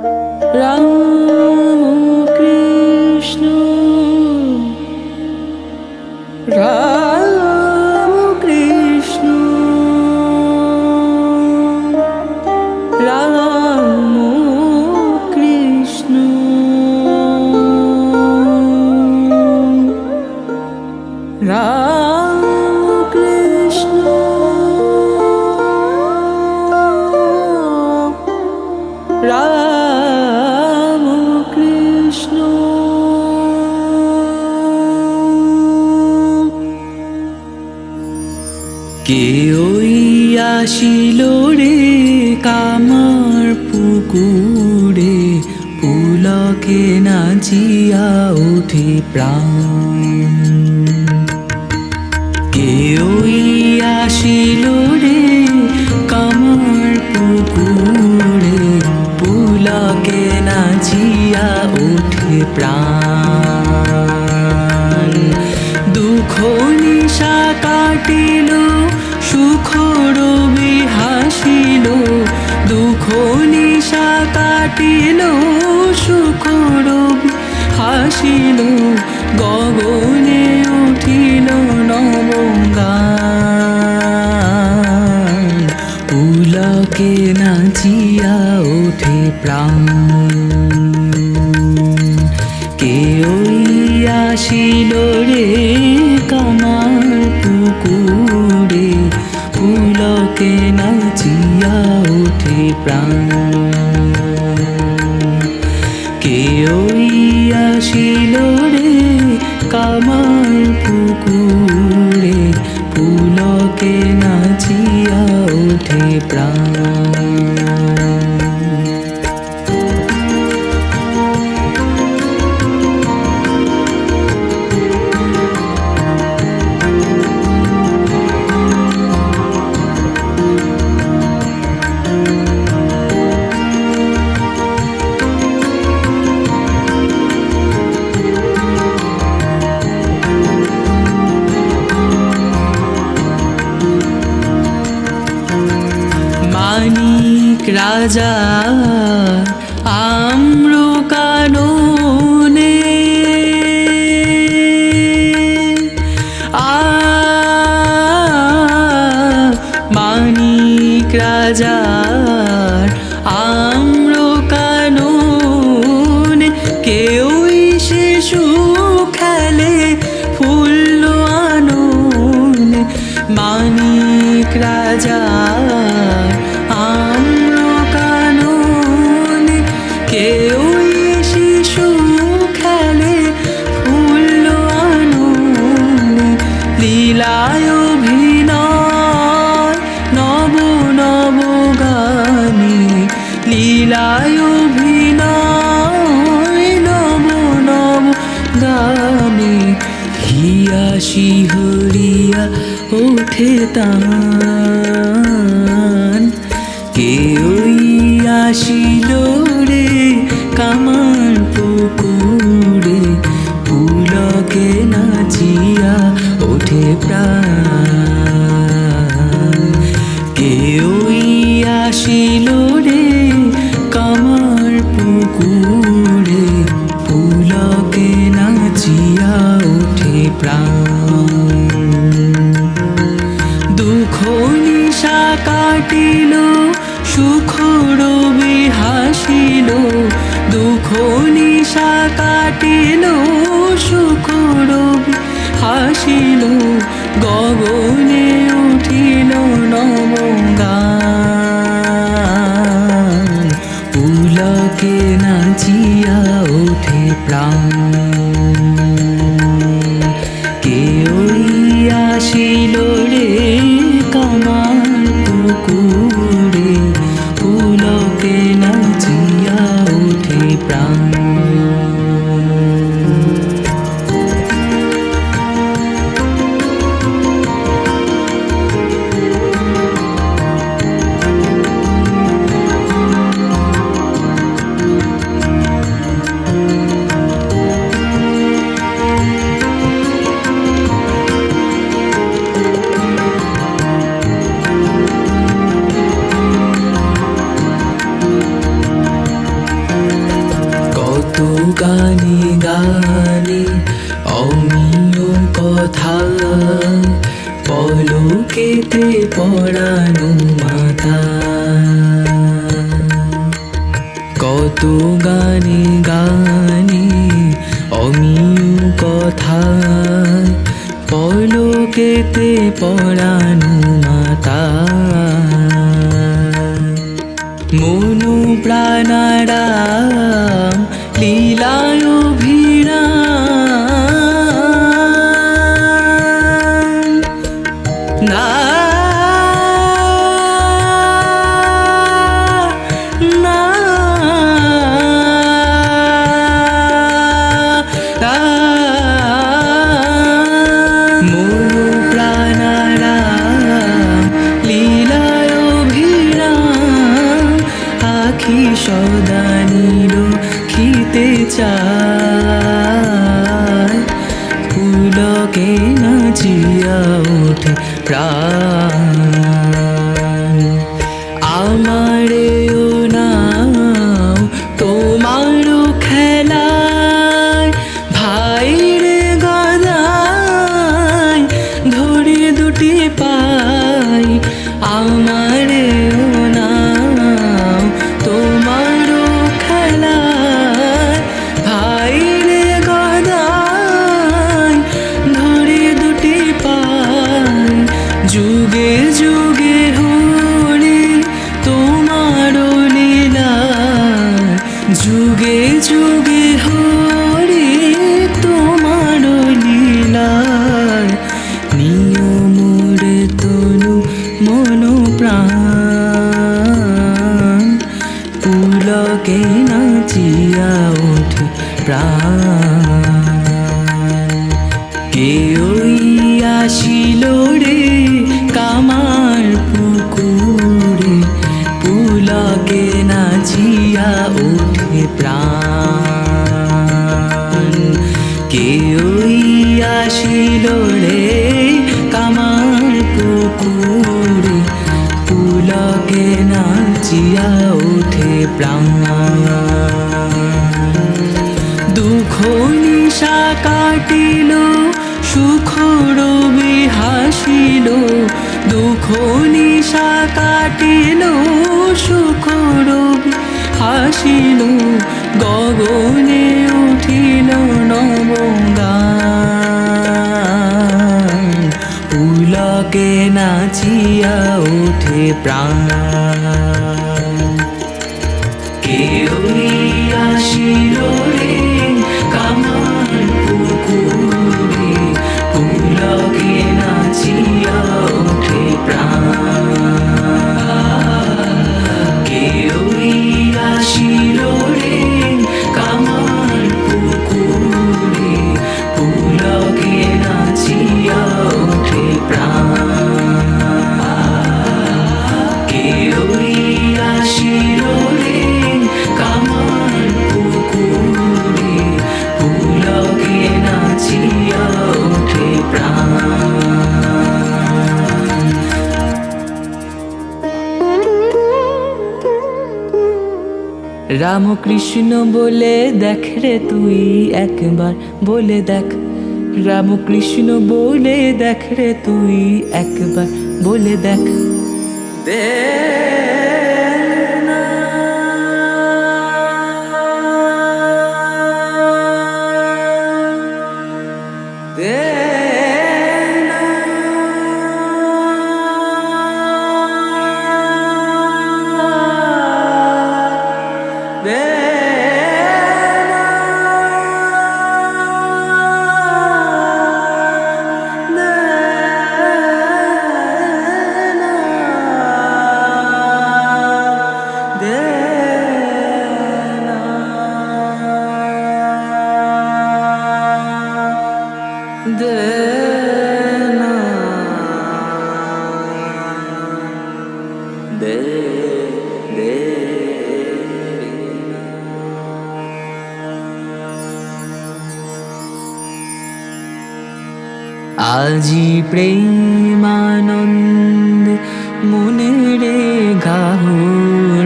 রাম কৃষ্ণ রাম কৃষ্ণ রাম কৃষ্ণ রাম কৃষ্ণ রাম কৃষ্ণ কে ওই আসিল রে কামার পুকুরে পুলকে নাচিয়া উঠে প্রাণ কে ওই আসিল রে কামার পুকুরে পুলকে নাচিয়া উঠে প্রাণ দুঃখ নিশা কাটিল সুখ রবি হাসিল দুঃখ নিশা কাটিল সুখ রবি হাসিল গগনে উঠিল নবগান পুলকে নাচিয়া ওঠে প্রাণ কে ওই আসিল রে কামার পুকুরে পুলকে নাচিয়া ওঠে প্রাণ কে ওই আসিল রে কামার পুকুরে পুলকে নাচিয়া ওঠে প্রাণ মানিক রাজা আম্র কাননে মানিক রাজার আম্র কাননে কেউই শিশু খেলে ফুল আননে মানিক রাজার আম্র কাননে কেউই শিশু খেলে ফুল আননে লীলায় অভিনয় নব নব গানে লীলায় অভিনয় নব নব গানে হিয়া শিহরিয়া ওঠে তান কে ওই আসিল রে কামার পুকুরে পুলকে নাচিয়া ওঠে প্রাণ কে ওই আসিল রে কামার পুকুরে পুলকে নাচিয়া ওঠে প্রাণ দুঃখ নিশা কাটিল সুখ রবি হাসিল দুঃখ নিশা কাটিল সুখ রবি হাসিল গগনে উঠিল নবগান পুলকে নাচিয়া ওঠে প্রাণ কে ওই আসিল রে কামার পুকুরে পুলকে নাচিয়া ওঠে প্রাণ গানে গানে অমিয় কথা পলকেতে পড়ানো মাথা কত গানে গানে অমিয় কথা পলকেতে পড়ানো মাতা মনু প্রাণারাম লীলায় অভিরাম না না মনু প্রাণারাম লীলায় অভিরাম আখি সদা নিরখিতে চায় পুলকে নাচিয়া ওঠে প্রাণ আমারে ও নাও তোমারও খেলায় ভাইরে গদায় ধরে দুটি পাই আমারে ও নাও তোমারও খেলায় ভাইরে গদায় ধরে দুটি পাই যুগে যুগে হরে তোমারও লীলা যুগে যুগে হরে তোমারও লীলা নিয়মরে তনু মন প্রাণ পুলকে নাচিয়া ওঠে প্রাণ কে ওই আসিল রে কামার পুকুরে পুলকে নাচিয়া ওঠে প্রাণ কে ওই আসিল রে কামার পুকুরে পুলকে নাচিয়া ওঠে প্রাণ দুঃখ নিশা কাটিল সুখ রবি হাসিল দুঃখ নিশা কাটিল সুখ রবি হাসিল গগনে উঠিল নবগান পুলকে নাচিয়া ওঠে প্রাণ কে ওই আসিল রে কামার পুকুরে পুলকে নাচিয়া ওঠে প্রাণ কে ওই আসিল রে কামার পুকুরে পুলকে নাচিয়া ওঠে প্রাণ কে ওই আসিল রে কামার পুকুরে পুলকে নাচিয়া ওঠে প্রাণ রামকৃষ্ণ বলে দেখ রে তুই একবার বলে দেখ রামকৃষ্ণ বলে দেখ রে তুই একবার বলে দেখ দে আজি প্রেমানন্দ মনে রে গাও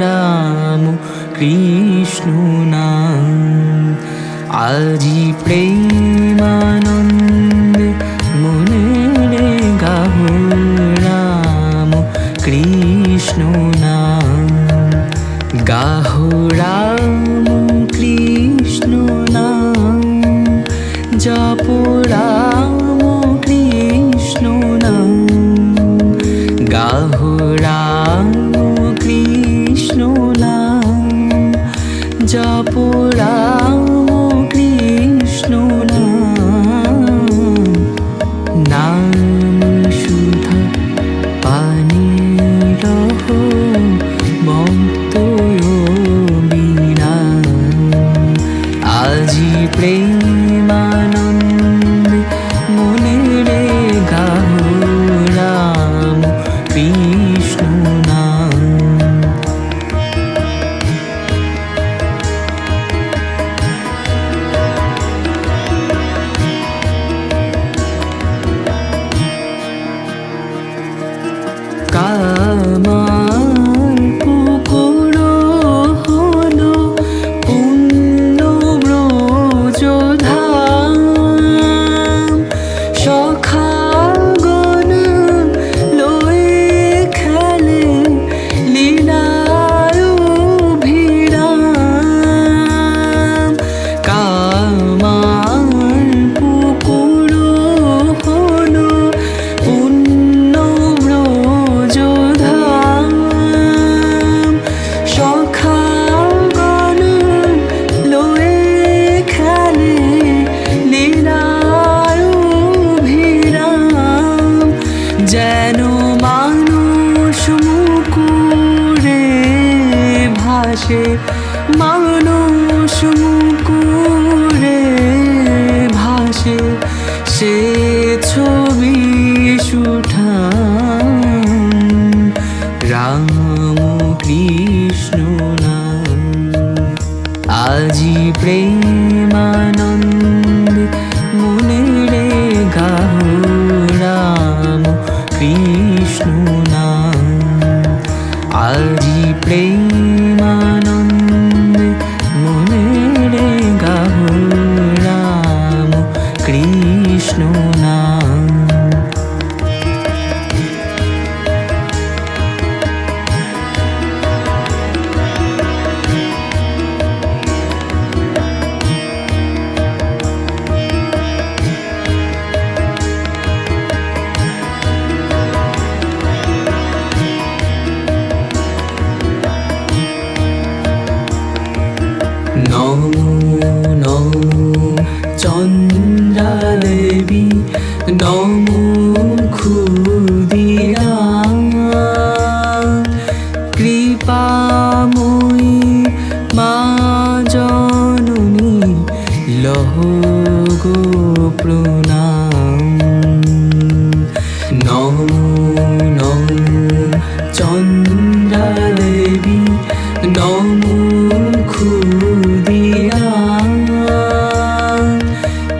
রাম কৃষ্ণ নাম আজি প্রেমানন্দে মনে রে গাহো রাম কৃষ্ণ নাম, গাহো রাম কৃষ্ণ নাম, জপ রাম কৃষ্ণ নাম, গাহো রাম কৃষ্ণ নাম, জপ রাম কৃষ্ণ নাম। নাম সুধা পানি রহ ভক্ত বিনা, আজি প্রেমানন্দে মনে রে গাহো রাম কৃষ্ণ নাম। কামার পুকুর হলো পুণ্য ব্রজধাম, সখাগণ লয়ে খেলে লীলায় অভিরাম। কামার পুকুর হলো পুণ্য ব্রজধাম, সখাগণ লয়ে খেলে লীলায় অভিরাম। যেন মানুষ মুকুরে ভাসে, মানুষ মুকুরে ভাসে, সে ছবি সুঠাম রাম কৃষ্ণ নাম। আজি প্রেমানন্দে মনে রে গাহো রাম কৃষ্ণ নাম, আজি প্রেমানন্দে মনে রে গাহো রাম কৃষ্ণ নাম। নমো নমো চন্দ্রা দেবী, নমো ক্ষুদিরা কৃপাময়ী মা জননী, লহ গো প্রণাম। নমো নমো চন্দ্রা দেবী, নমো ক্ষুদিরা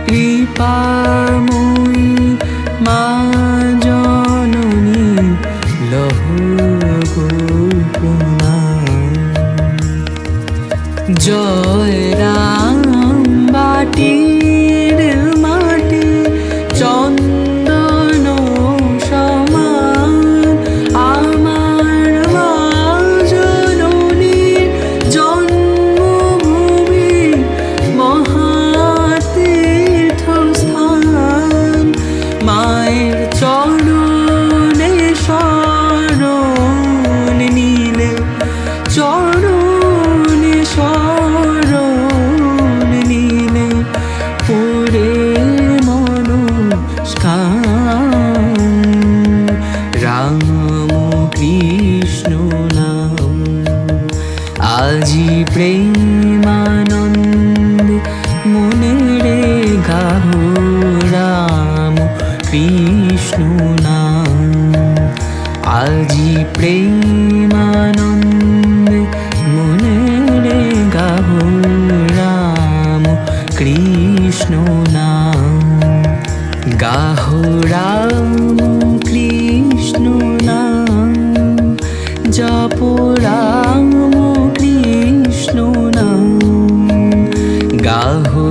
কৃপাময়ী মা জননী, লহ গো প্রণাম। জয় রাম বাটির মাটি চন্দন সমান, আমার মা জননীর জন্মভূমি মহাতীর্থস্থান। মায়ের চরণে শরণ নিলে, চরণে শরণ নিলে পুরে মনস্কাম রাম কৃষ্ণ নাম। আজি প্রেমানন্দে মনে রে গাহো রাম কৃষ্ণ নাম। আজি প্রেমানন্দে মনে রে গাহো রাম কৃষ্ণ নাম। গাহো রাম কৃষ্ণ নাম, জপ রাম কৃষ্ণ নাম, গাহো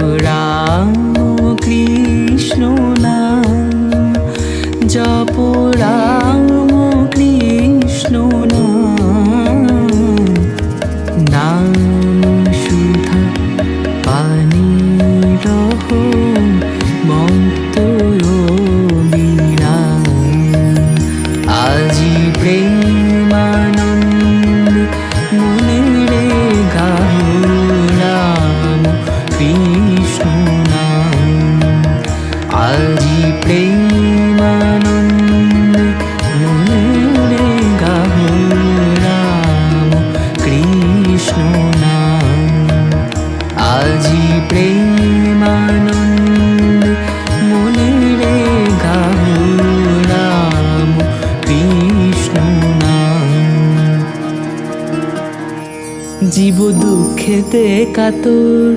দুঃখেতে কাতর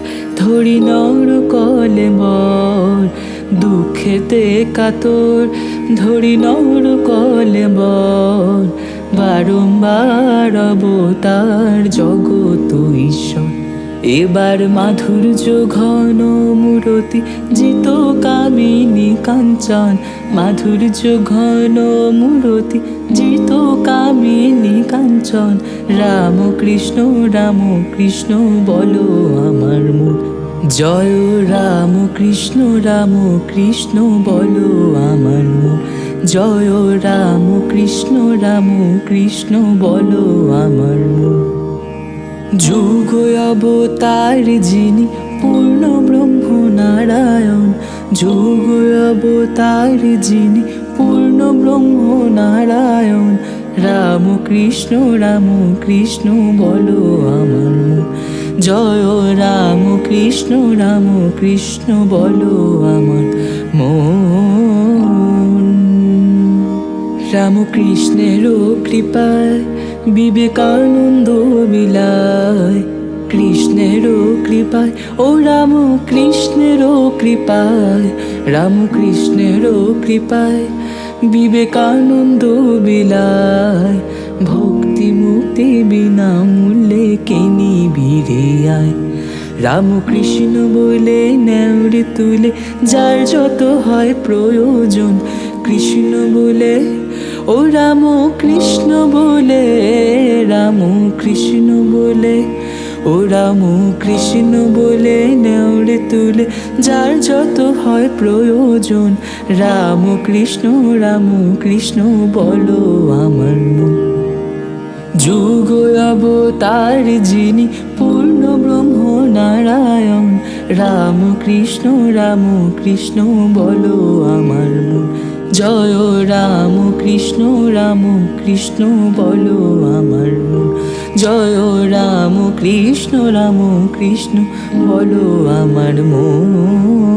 ধরি নর কলেবর, দুঃখেতে কাতর ধরি নর কলেবর, বারংবার অবতার জগত ঈশ্বর। এবার মাধুর্য ঘন মূরতি জিত কামিনী কাঞ্চন, মাধুর্য ঘন মূরতি জিত কামিনী কাঞ্চন। রাম কৃষ্ণ বলো আমার মন, জয় রাম কৃষ্ণ বলো আমার মন, জয় রাম কৃষ্ণ বলো আমার মন। যুগ অবতার যিনি পূর্ণ ব্রহ্ম নারায়ণ, যুগ অবতার যিনি পূর্ণ ব্রহ্ম নারায়ণ। রাম কৃষ্ণ বলো আমার মন, জয় রাম কৃষ্ণ বলো আমার মন। রামকৃষ্ণেরও কৃপায় বিবেকানন্দ বিলায়, কৃষ্ণেরও কৃপায় ও রামকৃষ্ণেরও কৃপায়, রামকৃষ্ণেরও কৃপায় বিবেকানন্দ বিলায়। ভক্তি মুক্তি বিনামূল্যে কেনি বিরে আয়, রামকৃষ্ণ বলে নেওরে তুলে যার যত হয় প্রয়োজন। কৃষ্ণ বলে ও রামকৃষ্ণ বলে, রামকৃষ্ণ বলে ও রামকৃষ্ণ বলে নেওরে তুলে যার যত হয় প্রয়োজন। রামকৃষ্ণ বলো আমার মন। যুগ অবতার যিনি পূর্ণ ব্রহ্ম নারায়ণ, রামকৃষ্ণ বলো আমার মন, জয় রামকৃষ্ণ বলো আমার মন, জয় রামকৃষ্ণ বলো আমার মন।